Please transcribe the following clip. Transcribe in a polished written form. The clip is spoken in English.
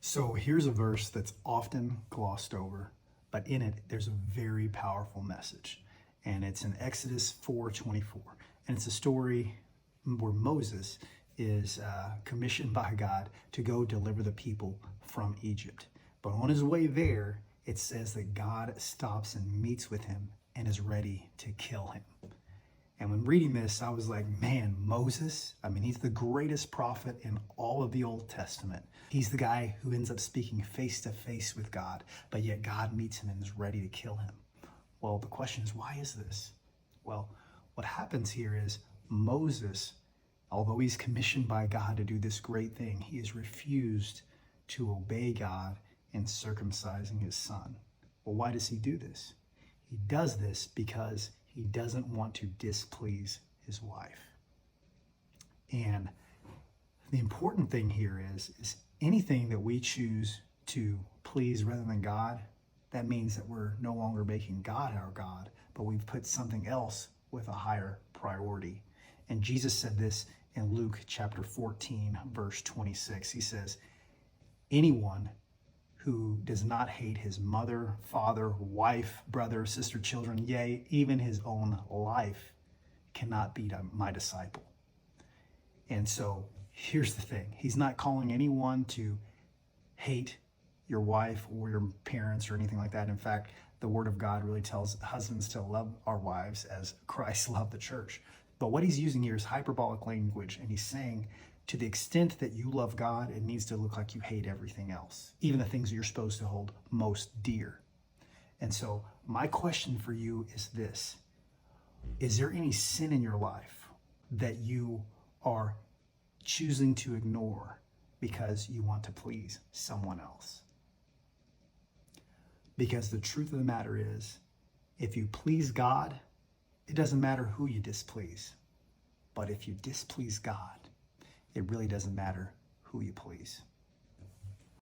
So here's a verse that's often glossed over, but in it there's a very powerful message. And it's in Exodus 4:24. And it's a story where Moses is commissioned by God to go deliver the people from Egypt. But on his way there, it says that God stops and meets with him and is ready to kill him. And when reading this, I was like, man, Moses, I mean, he's the greatest prophet in all of the Old Testament. He's the guy who ends up speaking face to face with God, but yet God meets him and is ready to kill him. Well, the question is, why is this? Well, what happens here is Moses, although he's commissioned by God to do this great thing, he has refused to obey God in circumcising his son. Well, why does he do this? He does this because he doesn't want to displease his wife. And the important thing here is anything that we choose to please rather than God, that means that we're no longer making God our God, but we've put something else with a higher priority. And Jesus said this in Luke chapter 14, verse 26. He says, anyone who does not hate his mother, father, wife, brother, sister, children, yea, even his own life, cannot be my disciple. And so here's the thing. He's not calling anyone to hate your wife or your parents or anything like that. In fact, the word of God really tells husbands to love our wives as Christ loved the church. But what he's using here is hyperbolic language, and he's saying, to the extent that you love God, it needs to look like you hate everything else, even the things that you're supposed to hold most dear. And so my question for you is this. Is there any sin in your life that you are choosing to ignore because you want to please someone else? Because the truth of the matter is, if you please God, it doesn't matter who you displease. But if you displease God, it really doesn't matter who you please.